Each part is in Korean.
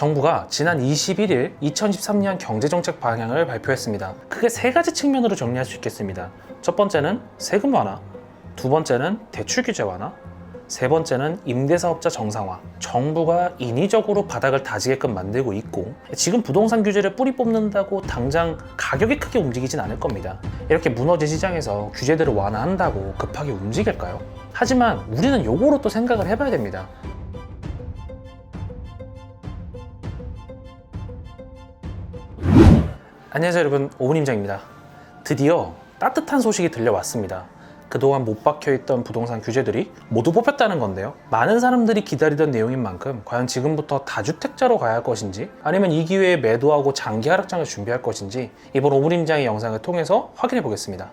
정부가 지난 21일 2013년 경제정책 방향을 발표했습니다. 크게 세 가지 측면으로 정리할 수 있겠습니다. 첫 번째는 세금 완화, 두 번째는 대출 규제 완화, 세 번째는 임대사업자 정상화. 정부가 인위적으로 바닥을 다지게끔 만들고 있고, 지금 부동산 규제를 뿌리 뽑는다고 당장 가격이 크게 움직이진 않을 겁니다. 이렇게 무너진 시장에서 규제들을 완화한다고 급하게 움직일까요? 하지만 우리는 요거로 또 생각을 해봐야 됩니다. 안녕하세요 여러분, 오은임장입니다. 드디어 따뜻한 소식이 들려왔습니다. 그동안 못 박혀있던 부동산 규제들이 모두 뽑혔다는 건데요. 많은 사람들이 기다리던 내용인 만큼 과연 지금부터 다주택자로 가야 할 것인지, 아니면 이 기회에 매도하고 장기 하락장을 준비할 것인지 이번 오은임장의 영상을 통해서 확인해 보겠습니다.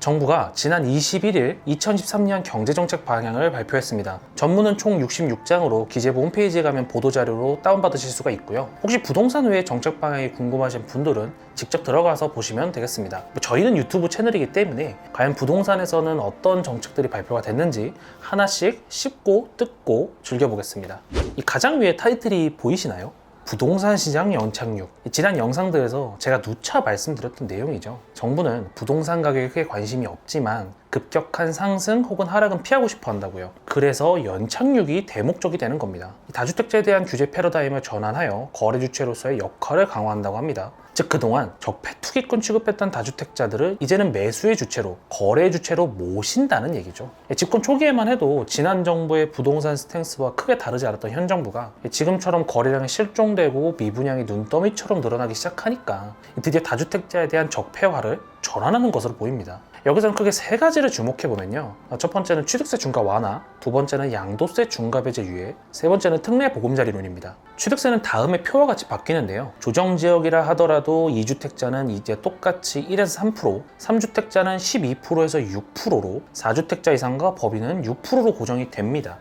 정부가 지난 21일 2013년 경제정책 방향을 발표했습니다. 전문은 총 66장으로 기재부 홈페이지에 가면 보도자료로 다운받으실 수가 있고요. 혹시 부동산 외의 정책 방향이 궁금하신 분들은 직접 들어가서 보시면 되겠습니다. 저희는 유튜브 채널이기 때문에 과연 부동산에서는 어떤 정책들이 발표가 됐는지 하나씩 씹고 뜯고 즐겨보겠습니다. 이 가장 위에 타이틀이 보이시나요? 부동산 시장 연착륙. 지난 영상들에서 제가 누차 말씀드렸던 내용이죠. 정부는 부동산 가격에 크게 관심이 없지만 급격한 상승 혹은 하락은 피하고 싶어 한다고요. 그래서 연착륙이 대목적이 되는 겁니다. 다주택자에 대한 규제 패러다임을 전환하여 거래 주체로서의 역할을 강화한다고 합니다. 즉 그동안 적폐 투기권 취급했던 다주택자들을 이제는 매수의 주체로, 거래의 주체로 모신다는 얘기죠. 집권 초기에만 해도 지난 정부의 부동산 스탠스와 크게 다르지 않았던 현 정부가 지금처럼 거래량이 실종되고 미분양이 눈더미처럼 늘어나기 시작하니까 드디어 다주택자에 대한 적폐화를 전환하는 것으로 보입니다. 여기서는 크게 세 가지를 주목해보면요. 첫 번째는 취득세 중과 완화, 두 번째는 양도세 중과 배제 유예, 세 번째는 특례 보금자리론입니다. 취득세는 다음에 표와 같이 바뀌는데요. 조정지역이라 하더라도 2주택자는 이제 똑같이 1에서 3%, 3주택자는 12%에서 6%로, 4주택자 이상과 법인은 6%로 고정이 됩니다.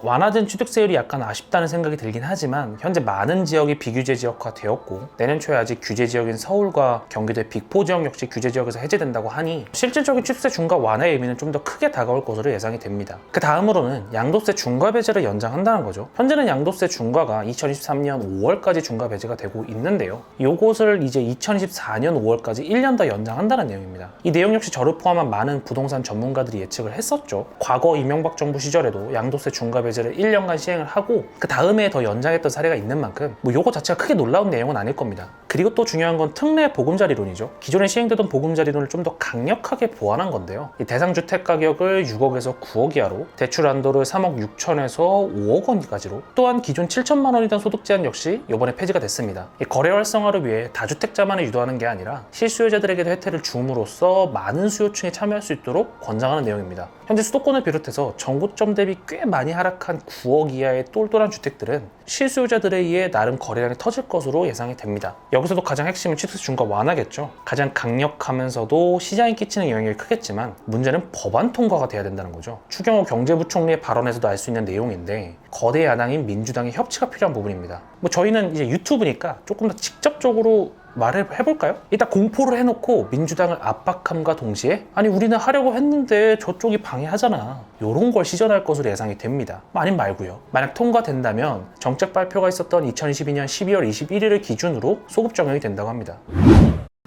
완화된 취득세율이 약간 아쉽다는 생각이 들긴 하지만 현재 많은 지역이 비규제 지역화 되었고, 내년 초에 아직 규제 지역인 서울과 경기도의 빅4 지역 역시 규제 지역에서 해제된다고 하니 실질적인 취득세 중과 완화의 의미는 좀 더 크게 다가올 것으로 예상이 됩니다. 그 다음으로는 양도세 중과 배제를 연장한다는 거죠. 현재는 양도세 중과가 2023년 5월까지 중과 배제가 되고 있는데요. 이것을 이제 2024년 5월까지 1년 더 연장한다는 내용입니다. 이 내용 역시 저를 포함한 많은 부동산 전문가들이 예측을 했었죠. 과거 이명박 정부 시절에도 양도세 중과 배제를 1년간 시행을 하고 그 다음에 더 연장했던 사례가 있는 만큼 요거 자체가 크게 놀라운 내용은 아닐 겁니다. 그리고 또 중요한 건 특례 보금자리론이죠. 기존에 시행되던 보금자리론을 좀 더 강력하게 보완한 건데요. 이 대상 주택 가격을 6억에서 9억 이하로, 대출 한도를 3억 6천에서 5억 원까지로, 또한 기존 7천만 원이던 소득 제한 역시 이번에 폐지가 됐습니다. 이 거래 활성화를 위해 다주택자만을 유도하는 게 아니라 실수요자들에게도 혜택을 줌으로써 많은 수요층이 참여할 수 있도록 권장하는 내용입니다. 현재 수도권을 비롯해서 정고점 대비 꽤 많이 하락한 9억 이하의 똘똘한 주택들은 실수요자들에 의해 나름 거래량이 터질 것으로 예상이 됩니다. 여기서도 가장 핵심은 취득세 중과 완화겠죠. 가장 강력하면서도 시장에 끼치는 영향이 크겠지만 문제는 법안 통과가 돼야 된다는 거죠. 추경호 경제부총리의 발언에서도 알 수 있는 내용인데, 거대 야당인 민주당의 협치가 필요한 부분입니다. 저희는 이제 유튜브니까 조금 더 직접적으로 말을 해볼까요? 일단 공포를 해놓고 민주당을 압박함과 동시에 아니 우리는 하려고 했는데 저쪽이 방해하잖아, 이런 걸 시전할 것으로 예상이 됩니다. 아님 말고요. 만약 통과된다면 정책 발표가 있었던 2022년 12월 21일을 기준으로 소급 적용이 된다고 합니다.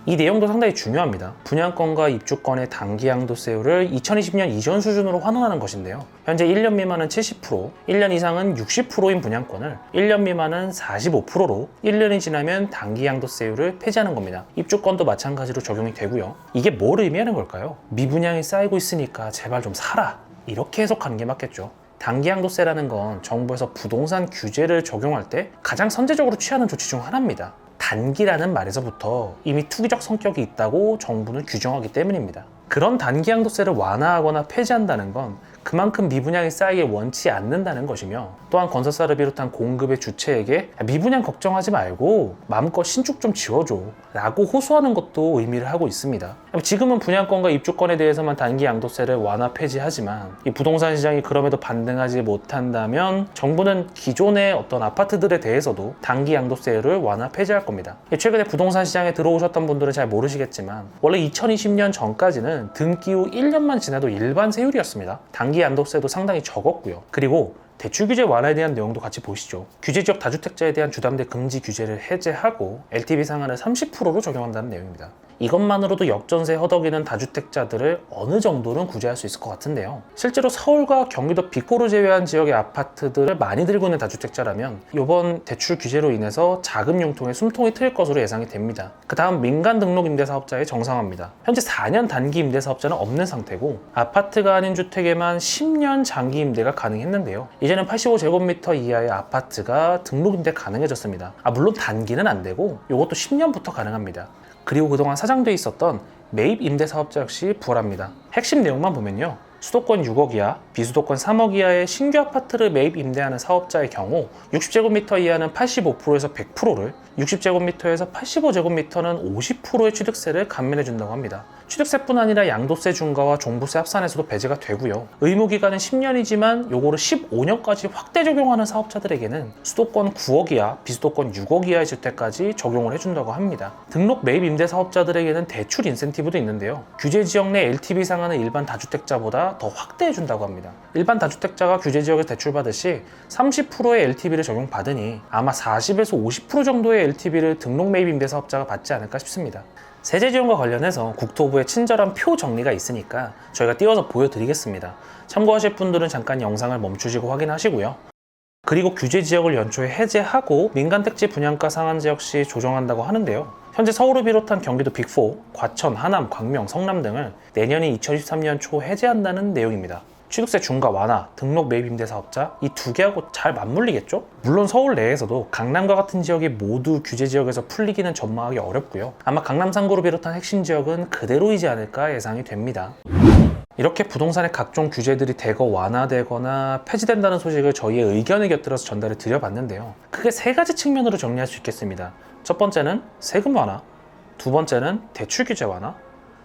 이 내용도 상당히 중요합니다. 분양권과 입주권의 단기 양도세율을 2020년 이전 수준으로 환원하는 것인데요. 현재 1년 미만은 70%, 1년 이상은 60%인 분양권을 1년 미만은 45%로 1년이 지나면 단기 양도세율을 폐지하는 겁니다. 입주권도 마찬가지로 적용이 되고요. 이게 뭘 의미하는 걸까요? 미분양이 쌓이고 있으니까 제발 좀 사라, 이렇게 해석하는 게 맞겠죠. 단기 양도세라는 건 정부에서 부동산 규제를 적용할 때 가장 선제적으로 취하는 조치 중 하나입니다. 단기라는 말에서부터 이미 투기적 성격이 있다고 정부는 규정하기 때문입니다. 그런 단기 양도세를 완화하거나 폐지한다는 건 그만큼 미분양이 쌓이길 원치 않는다는 것이며, 또한 건설사를 비롯한 공급의 주체에게 미분양 걱정하지 말고 마음껏 신축 좀 지어줘 라고 호소하는 것도 의미를 하고 있습니다. 지금은 분양권과 입주권에 대해서만 단기 양도세를 완화 폐지하지만 이 부동산 시장이 그럼에도 반등하지 못한다면 정부는 기존의 어떤 아파트들에 대해서도 단기 양도세를 완화 폐지할 겁니다. 최근에 부동산 시장에 들어오셨던 분들은 잘 모르시겠지만 원래 2020년 전까지는 등기 후 1년만 지나도 일반 세율이었습니다. 단기 양도세도 상당히 적었고요. 그리고 대출 규제 완화에 대한 내용도 같이 보시죠. 규제지역 다주택자에 대한 주담대 금지 규제를 해제하고 LTV 상한을 30%로 적용한다는 내용입니다. 이것만으로도 역전세 허덕이는 다주택자들을 어느 정도는 구제할 수 있을 것 같은데요. 실제로 서울과 경기도 빅4를 제외한 지역의 아파트들을 많이 들고 있는 다주택자라면 이번 대출 규제로 인해서 자금 융통에 숨통이 트일 것으로 예상이 됩니다. 그 다음 민간 등록 임대사업자의 정상화입니다. 현재 4년 단기 임대사업자는 없는 상태고 아파트가 아닌 주택에만 10년 장기 임대가 가능했는데요. 이제는 85제곱미터 이하의 아파트가 등록 임대 가능해졌습니다. 물론 단기는 안 되고 이것도 10년부터 가능합니다. 그리고 그동안 사장돼 있었던 매입 임대사업자 역시 부활합니다. 핵심 내용만 보면요. 수도권 6억 이하, 비수도권 3억 이하의 신규 아파트를 매입 임대하는 사업자의 경우 60제곱미터 이하는 85%에서 100%를, 60제곱미터에서 85제곱미터는 50%의 취득세를 감면해준다고 합니다. 취득세뿐 아니라 양도세 중과와 종부세 합산에서도 배제가 되고요. 의무기간은 10년이지만 요거를 15년까지 확대 적용하는 사업자들에게는 수도권 9억 이하, 비수도권 6억 이하의 주택까지 적용을 해준다고 합니다. 등록 매입 임대 사업자들에게는 대출 인센티브도 있는데요. 규제 지역 내 LTV 상한은 일반 다주택자보다 더 확대해준다고 합니다. 일반 다주택자가 규제 지역에서 대출받을 시 30%의 LTV를 적용받으니 아마 40에서 50% 정도의 LTV를 등록 매입 임대 사업자가 받지 않을까 싶습니다. 세제 지원과 관련해서 국토부의 친절한 표 정리가 있으니까 저희가 띄워서 보여드리겠습니다. 참고하실 분들은 잠깐 영상을 멈추시고 확인하시고요. 그리고 규제 지역을 연초에 해제하고 민간 택지 분양가 상한제 역시 조정한다고 하는데요. 현재 서울을 비롯한 경기도 빅4, 과천, 하남, 광명, 성남 등을 내년인 2023년 초 해제한다는 내용입니다. 취득세 중과 완화, 등록 매입 임대 사업자 이 두 개하고 잘 맞물리겠죠? 물론 서울 내에서도 강남과 같은 지역이 모두 규제 지역에서 풀리기는 전망하기 어렵고요. 아마 강남 3구를 비롯한 핵심 지역은 그대로이지 않을까 예상이 됩니다. 이렇게 부동산의 각종 규제들이 대거 완화되거나 폐지된다는 소식을 저희의 의견을 곁들여서 전달을 드려봤는데요. 크게 세 가지 측면으로 정리할 수 있겠습니다. 첫 번째는 세금 완화, 두 번째는 대출 규제 완화,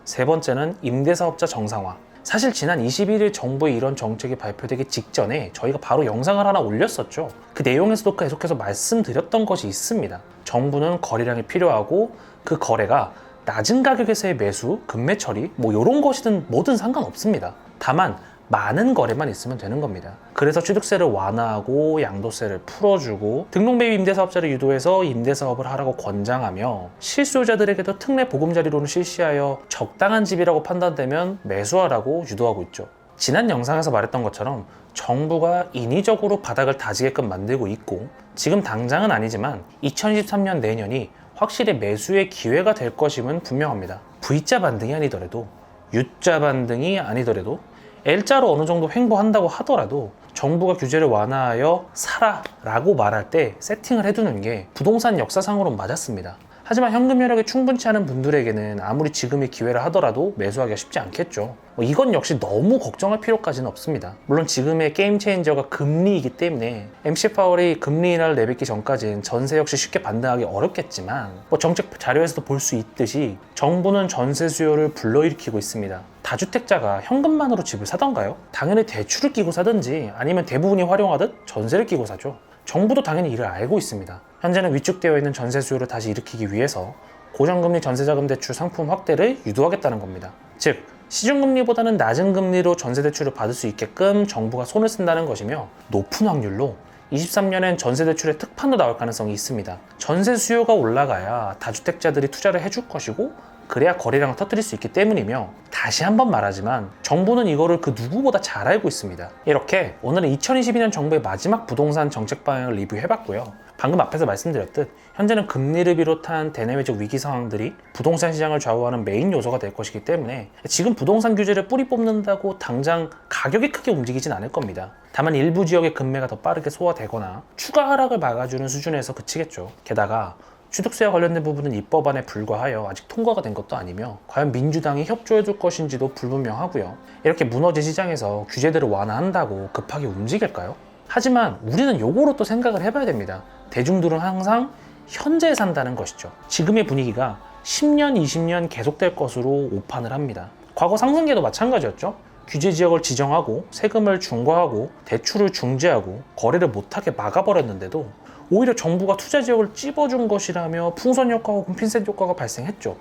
세 번째는 임대사업자 정상화. 사실 지난 21일 정부의 이런 정책이 발표되기 직전에 저희가 바로 영상을 하나 올렸었죠. 그 내용에서도 계속해서 말씀드렸던 것이 있습니다. 정부는 거래량이 필요하고 그 거래가 낮은 가격에서의 매수, 급매 처리 이런 것이든 뭐든 상관없습니다. 다만 많은 거래만 있으면 되는 겁니다. 그래서 취득세를 완화하고 양도세를 풀어주고 등록 매입 임대사업자를 유도해서 임대사업을 하라고 권장하며 실수요자들에게도 특례 보금자리론을 실시하여 적당한 집이라고 판단되면 매수하라고 유도하고 있죠. 지난 영상에서 말했던 것처럼 정부가 인위적으로 바닥을 다지게끔 만들고 있고 지금 당장은 아니지만 2023년 내년이 확실히 매수의 기회가 될 것임은 분명합니다. V자 반등이 아니더라도 U자 반등이 아니더라도 L자로 어느 정도 횡보한다고 하더라도 정부가 규제를 완화하여 사라 라고 말할 때 세팅을 해두는 게 부동산 역사상으로는 맞았습니다. 하지만 현금 여력이 충분치 않은 분들에게는 아무리 지금의 기회를 하더라도 매수하기가 쉽지 않겠죠. 이건 역시 너무 걱정할 필요까지는 없습니다. 물론 지금의 게임 체인저가 금리이기 때문에 MC 파월이 금리 인하를 내뱉기 전까지는 전세 역시 쉽게 반등하기 어렵겠지만 정책 자료에서도 볼 수 있듯이 정부는 전세 수요를 불러일으키고 있습니다. 다주택자가 현금만으로 집을 사던가요? 당연히 대출을 끼고 사든지 아니면 대부분이 활용하듯 전세를 끼고 사죠. 정부도 당연히 이를 알고 있습니다. 현재는 위축되어 있는 전세 수요를 다시 일으키기 위해서 고정금리 전세자금 대출 상품 확대를 유도하겠다는 겁니다. 즉 시중금리보다는 낮은 금리로 전세대출을 받을 수 있게끔 정부가 손을 쓴다는 것이며 높은 확률로 23년엔 전세대출의 특판도 나올 가능성이 있습니다. 전세 수요가 올라가야 다주택자들이 투자를 해줄 것이고 그래야 거래량을 터뜨릴 수 있기 때문이며 다시 한번 말하지만 정부는 이거를 그 누구보다 잘 알고 있습니다. 이렇게 오늘은 2022년 정부의 마지막 부동산 정책 방향을 리뷰해봤고요. 방금 앞에서 말씀드렸듯 현재는 금리를 비롯한 대내외적 위기 상황들이 부동산 시장을 좌우하는 메인 요소가 될 것이기 때문에 지금 부동산 규제를 뿌리 뽑는다고 당장 가격이 크게 움직이진 않을 겁니다. 다만 일부 지역의 금매가 더 빠르게 소화되거나 추가 하락을 막아주는 수준에서 그치겠죠. 게다가 취득세와 관련된 부분은 입법안에 불과하여 아직 통과가 된 것도 아니며 과연 민주당이 협조해줄 것인지도 불분명하고요. 이렇게 무너진 시장에서 규제들을 완화한다고 급하게 움직일까요? 하지만 우리는 요거로 또 생각을 해봐야 됩니다. 대중들은 항상 현재에 산다는 것이죠. 지금의 분위기가 10년, 20년 계속될 것으로 오판을 합니다. 과거 상승기에도 마찬가지였죠. 규제 지역을 지정하고 세금을 중과하고 대출을 중지하고 거래를 못하게 막아버렸는데도 오히려 정부가 투자 지역을 찝어준 것이라며 풍선 효과 혹은 핀셋 효과가 발생했죠.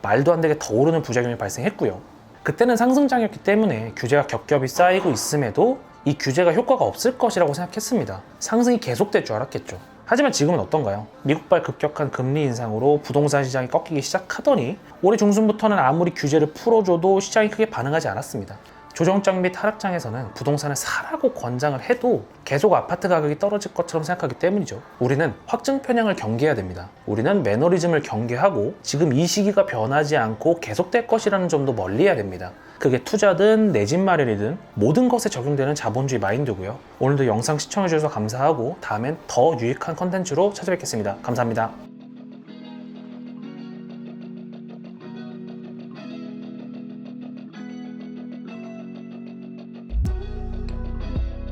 말도 안 되게 더 오르는 부작용이 발생했고요. 그때는 상승장이었기 때문에 규제가 겹겹이 쌓이고 있음에도 이 규제가 효과가 없을 것이라고 생각했습니다. 상승이 계속될 줄 알았겠죠. 하지만 지금은 어떤가요? 미국발 급격한 금리 인상으로 부동산 시장이 꺾이기 시작하더니 올해 중순부터는 아무리 규제를 풀어줘도 시장이 크게 반응하지 않았습니다. 조정장 및 하락장에서는 부동산을 사라고 권장을 해도 계속 아파트 가격이 떨어질 것처럼 생각하기 때문이죠. 우리는 확증 편향을 경계해야 됩니다. 우리는 매너리즘을 경계하고 지금 이 시기가 변하지 않고 계속될 것이라는 점도 멀리해야 됩니다. 그게 투자든 내 집 마련이든 모든 것에 적용되는 자본주의 마인드고요. 오늘도 영상 시청해주셔서 감사하고 다음엔 더 유익한 컨텐츠로 찾아뵙겠습니다. 감사합니다.